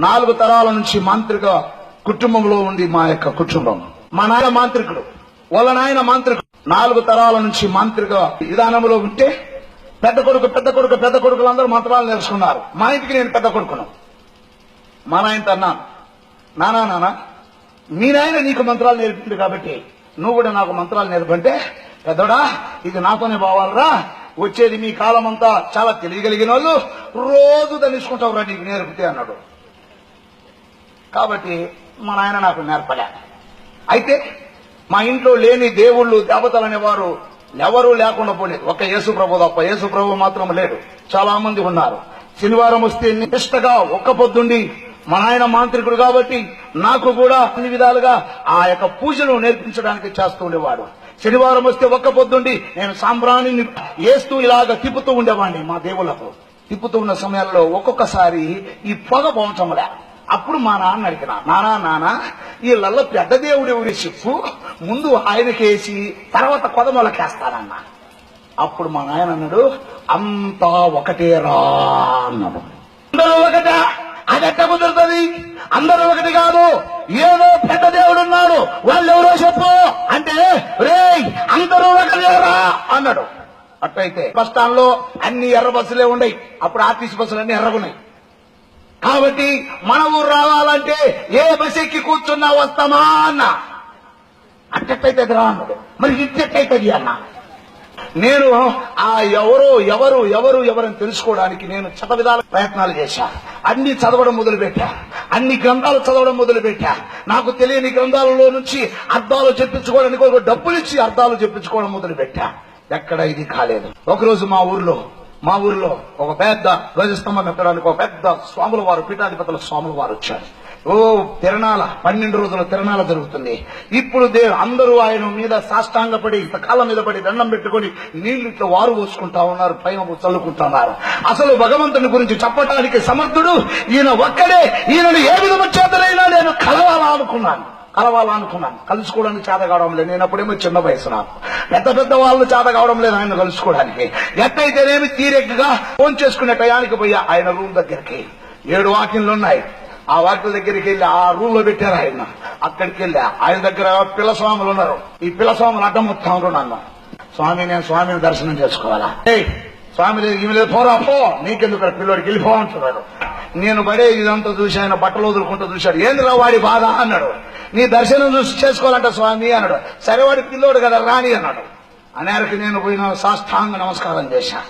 4 తరాల నుంచి మాంత్రిక కుటుంబంలో ఉంది మా యొక్క కుటుంబం. మా నాయన మాంత్రికుడు, వాళ్ళ నాయన మాంత్రికుడు. 4 తరాల నుంచి మాంత్రిక విధానంలో ఉంటే పెద్ద కొడుకులు అందరూ మంత్రాలు నేర్చుకున్నారు. మా ఇంటికి నేను పెద్ద కొడుకును. మా నాయనతో అన్నాను, నానా మీ నాయన నీకు మంత్రాలు నేర్పింది కాబట్టి నువ్వు కూడా నాకు మంత్రాలు నేర్పంటే, పెద్దోడా ఇది నాతోనే పోవాలరా, వచ్చేది మీ కాలం అంతా చాలా తెలియగలిగిన వాళ్ళు, రోజు తెలుసుకుంటావురా నీకు నేర్పితే అన్నాడు. కాబట్టి మా నాయన నాకు నేర్పలే. అయితే మా ఇంట్లో లేని దేవుళ్ళు దేవతలు అనేవారు ఎవరూ లేకుండా పోలేదు. ఒక యేసు ప్రభు తప్ప. యేసు ప్రభు మాత్రం లేడు, చాలా మంది ఉన్నారు. శనివారం వస్తే నిష్టగా ఒక్క పొద్దుండి, మా నాయన మాంత్రికుడు కాబట్టి నాకు కూడా అన్ని విధాలుగా ఆ యొక్క పూజలు నేర్పించడానికి చేస్తూ ఉండేవాడు. శనివారం వస్తే ఒక్క పొద్దుండి నేను సాంబ్రాణిని వేస్తూ ఇలాగ తిప్పుతూ ఉండేవాడిని. మా దేవుళ్లకు తిప్పుతూ ఉన్న సమయాల్లో ఒక్కొక్కసారి ఈ పొగ పోవటంలే. అప్పుడు మా నాన్న అడిగిన, నానా వీళ్ళల్లో పెద్ద దేవుడు ఎవరి చెప్పు, ముందు ఆయనకేసి తర్వాత కొదమొలకేస్తానన్న. అప్పుడు మా నాయన అన్నాడు, అంతా ఒకటేరా అన్నాడు. అందరూ ఒకటే, అది ఎట్ట కుదురుతుంది? అందరూ ఒకటి కాదు, ఏదో పెద్ద దేవుడు ఉన్నాడు, వాళ్ళు ఎవరో చెప్పు అంటే, రేయ్ అందరూ ఒకటేరా అన్నాడు. అట్టయితే బస్ స్టాండ్ లో అన్ని ఎర్ర బస్సులే ఉన్నాయి. అప్పుడు ఆర్టీసీ బస్సులు అన్ని ఎర్రగున్నాయి. కాబట్టి మన ఊరు రావాలంటే ఏ బస్ ఎక్కి కూర్చున్నా వస్తామా అన్న. అట్టయితే రా అన్నాడు. మరి ఇట్టయితుంది అన్న. నేను ఆ ఎవరని తెలుసుకోవడానికి నేను విధాల ప్రయత్నాలు చేశా. అన్ని చదవడం మొదలుపెట్టా, అన్ని గ్రంథాలు చదవడం మొదలుపెట్టా. నాకు తెలియని గ్రంథాలలో నుంచి అర్థాలు చెప్పించుకోవడానికి ఒక డబ్బులు ఇచ్చి అర్థాలు చెప్పించుకోవడం మొదలుపెట్టా. ఎక్కడ ఇది కాలేదు. ఒకరోజు మా ఊర్లో ఒక పెద్ద ధ్వజస్తంభం ఎక్కడానికి ఒక పెద్ద స్వాముల వారు, పీఠాధిపతుల స్వాముల వారు వచ్చారు. తిరణాల 12 రోజుల తిరణాల జరుగుతుంది. ఇప్పుడు అందరూ ఆయన మీద సాష్టాంగపడి కాళ్ళ మీద పడి దండం పెట్టుకుని నీళ్లు ఇట్లా వారు పోసుకుంటా ఉన్నారు, పైన చల్లుకుంటున్నారు. అసలు భగవంతుని గురించి చెప్పటానికి సమర్థుడు ఈయన ఒక్కడే. ఈయనను ఏ విధము చేతనైనా నేను కలవాలనుకున్నాను. కలుసుకోవడానికి చేత కావడం లేదు. నేను అప్పుడేమో చిన్న వయసు, నాకు పెద్ద వాళ్ళు చేత కావడం లేదు ఆయన కలుసుకోవడానికి. ఎట్టయితేనేమి తీరికగా ఫోన్ చేసుకునే టయానికి పోయా ఆయన రూమ్ దగ్గరికి. 7 వాకిన్లు ఉన్నాయి. ఆ వాకిల దగ్గరికి వెళ్ళి ఆ రూమ్ లో పెట్టారు ఆయన. అక్కడికి వెళ్ళా. ఆయన దగ్గర పిల్ల స్వాములు ఉన్నారు. ఈ పిల్ల స్వాములు అడ్డం మొత్తం నన్ను, స్వామి నేను స్వామిని దర్శనం చేసుకోవాలా? స్వామి లేదు, పోరా పో, నీకెందుకు పిల్లోడికి వెళ్ళిపో అంటున్నాడు. నేను పడే ఇదంతా చూసి ఆయన బట్టలు వదులుకుంటూ చూశాడు. ఏందిరా వాడి బాధ అన్నాడు. నీ దర్శనం చూసి చేసుకోవాలంట స్వామి అన్నాడు. సరే వాడి పిల్లోడు కదా రాని అన్నాడు. అనేరకు నేను పోయిన సాష్టాంగ నమస్కారం చేశా.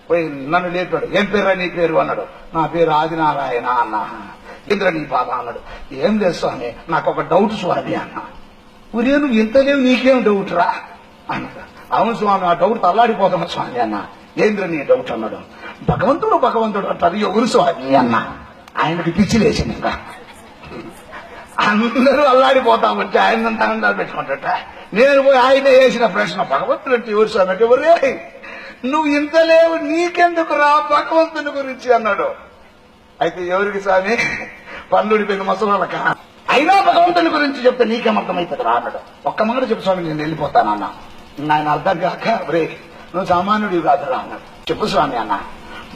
పోయి నన్ను లేపాడు. ఏం పేరు నీ పేరు అన్నాడు. నా పేరు ఆదినారాయణ అన్న. ఇంద్ర నీ బాధ అన్నాడు. ఏం లేదు స్వామి, నాకు ఒక డౌట్ స్వామి అన్న. ఉరే నువ్వు ఇంత లేవు, నీకేం డౌట్ రా అన్నాడు. అవును స్వామి, ఆ డౌట్ తల్లాడిపోతున్నా స్వామి అన్న. ఏంద్ర నీ డౌట్ అన్నాడు. భగవంతుడు అంటారు, ఎవరు స్వామి అన్న. ఆయనకి పిచ్చి లేచింది. ఇంకా అందరూ అల్లాడిపోతామంటే ఆయనంతా ఆనందాలు పెట్టుకుంటాట. నేను పోయి ఆయన వేసిన ప్రశ్న, భగవంతుడు అంటే ఎవరు స్వామి అంటే, ఎవరే నువ్వు ఇంత లేవు, నీకెందుకు రా భగవంతుని గురించి అన్నాడు. అయితే ఎవరికి స్వామి? పన్నుడిపోయిన ముసలాళ్ళక. అయినా భగవంతుని గురించి చెప్తే నీకేమర్థమవుతుంది రా అన్నాడు. ఒక్క మాట చెప్పు స్వామి, నేను వెళ్ళిపోతానన్నా. ఆయన అర్థం కాక, రే నువ్వు సామాన్యుడివి కాదురా అన్నాడు. చెప్పు స్వామి అన్న.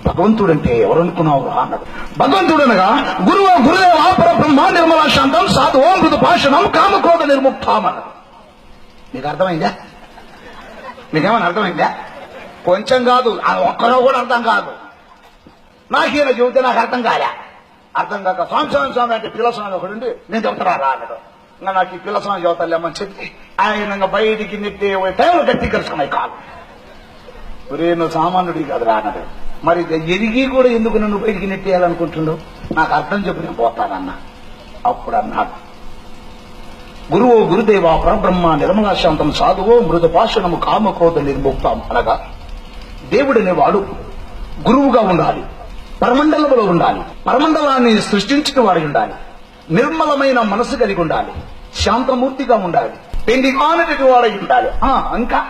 భగవంతుడంటే ఎవరనుకున్నావు అన్నాడు. భగవంతుడనగా గురుదేవ పరబ్రహ్మ నిర్మలా శాంతం సాధువో మృదు భాషణం కామక్రోధ నిర్ముక్తం అన్నాడు. నీకు అర్థమైందా? నీకేమని అర్థమైందా? కొంచెం కాదు, ఒక్కరో కూడా అర్థం కాదు. నాకేనా చెబితే నాకు అర్థం కాలే. అర్థం కాక స్వామి అంటే పిల్లస్వామి ఒకటి నేను చెబుతారా రా అన్నాడు. ఇంకా నాకు ఈ పిల్లస్వామి చెబుతాలేమని చెప్పి ఆయన బయటికి నెట్టే టైంలో గట్టి కలుసుకున్నాయి కాదు. ఒరే నువ్వు సామాన్యుడి కాదు రా అన్నాడు. మరి ఎదిగి కూడా ఎందుకు నన్ను బయటికి నెట్టేయాలనుకుంటున్నావు? నాకు అర్థం చెప్పు, నేను పోతానన్నా. అప్పుడు అన్నాడు, గురుదేవ పరబ్రహ్మ నిర్మలా శాంతం సాధువో మృదు భాషణము కామక్రోధ నిర్ముక్తం అనగా దేవుడనేవాడు గురువుగా ఉండాలి, పరమండలంలో ఉండాలి, పరమండలాన్ని సృష్టించిన వాడి ఉండాలి, నిర్మలమైన మనసు కలిగి ఉండాలి, శాంతమూర్తిగా ఉండాలి, పెండి కానటి వాడై ఉండాలి. ఇంకా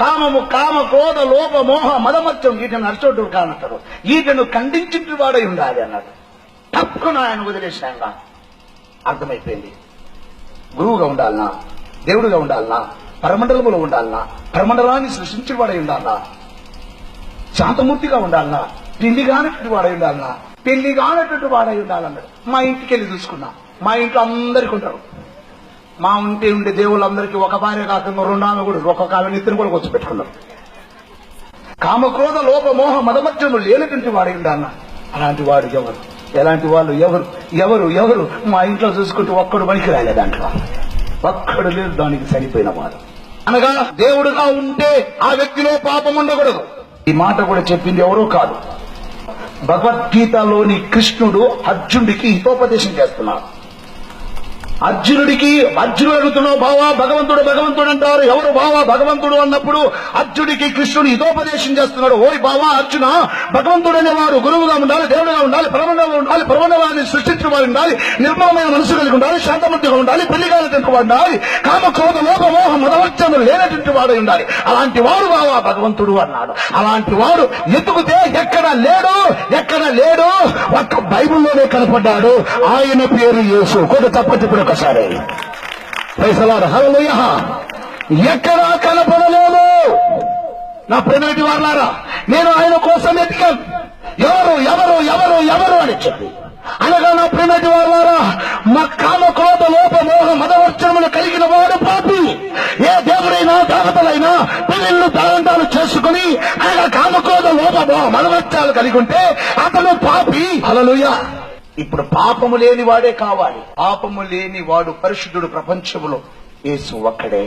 కామము కామ క్రోధ లోప మోహ మదమత్యం వీటిని నడిచోడు కానంటారు, వీటిని ఖండించిన వాడై ఉండాలి అన్నాడు. తక్కువ ఆయన వదిలేసినాక అర్థమైపోయింది. గురువుగా ఉండాలనా, దేవుడుగా ఉండాలనా, పరమండలములో ఉండాలనా, పరమండలాన్ని సృష్టించిన వాడై ఉండాలనా, శాంతమూర్తిగా ఉండాలనా, పెళ్లి కానటువంటి వాడై ఉండాలన్నా, పెళ్లి కానటువంటి వాడై ఉండాలన్నాడు. మా ఇంటికి వెళ్ళి చూసుకున్నా, మా ఇంట్లో అందరికి ఉంటారు. మా ఇంటి ఉండే దేవుళ్ళందరికీ ఒక భార్య కాకుండా 2 ఆమె కూడా, ఒక్కొక్క ఆమె ఇద్దరు కూడా వచ్చి పెట్టుకున్నారు. కామక్రోధ లోప మోహ మదమత్యము లేనటువంటి వాడై ఉండాలన్నా. అలాంటి వాడు ఎవరు? ఎలాంటి వాళ్ళు ఎవరు? ఎవరు ఎవరు మా ఇంట్లో చూసుకుంటే ఒక్కడు పనికి రాలే, దాంట్లో ఒక్కడు లేదు దానికి సరిపోయిన వాడు. అనగా దేవుడుగా ఉంటే ఆ వ్యక్తిలో పాపం ఉండకూడదు. ఈ మాట కూడా చెప్పింది ఎవరో కాదు, భగవద్గీతలోని కృష్ణుడు అర్జునుడికి హితోపదేశం చేస్తున్నాడు. అర్జునుడు అడుగుతున్నావు, బావా భగవంతుడు భగవంతుడు అంటారు. ఎవరు బావా భగవంతుడు అన్నప్పుడు అర్జునుడికి కృష్ణుడు హితోపదేశం చేస్తున్నాడు. ఓయ్ బావా అర్జున, భగవంతుడు అనేవాడు గురువుగా ఉండాలి, దేవుడుగా ఉండాలి, పరమణవాన్ని సృష్టించిన వాడు ఉండాలి, నిర్మలమైన మనసు కలిగి ఉండాలి, శాంతమూర్తిగా ఉండాలి, పెళ్లి కానటువంటి వాడు ఉండాలి, కామక్రోధ లోపమోహ మదవచ్చను లేనటువంటి వాడు ఉండాలి. అలాంటి వాడు బావా భగవంతుడు అన్నాడు. అలాంటి వాడు ఎత్తుకుతే ఎక్కడ లేడు, ఒక్క బైబిల్లోనే కనపడ్డాడు. ఆయన పేరు యేసు. కొద్ది తప్పటి ఒకసారి పైసలాడు హల్లెలూయా. ఎక్కడా కనపడలేదు. నా ప్రేమటి వారులారా, నేను ఆయన కోసం వెతికాను. ఎవరు అని చెప్పి అనగా నా ప్రేమటి వారులారా, మా కామక్రోధ లోప మోహ మదవర్చనములు కలిగిన వాడు పాపి. ఏ దేవుడైనా దేవతలైనా పెళ్లిళ్ళు తలంటాలు చేసుకుని ఆయన కామక్రోధ లోప మోహ మదవర్చాలు కలిగి ఉంటే అతను పాపి. హల్లెలూయా. ఇప్పుడు పాపము లేని వాడే కావాలి. పాపము లేని వాడు పరిశుద్ధుడు ప్రపంచములో యేసు ఒక్కడే.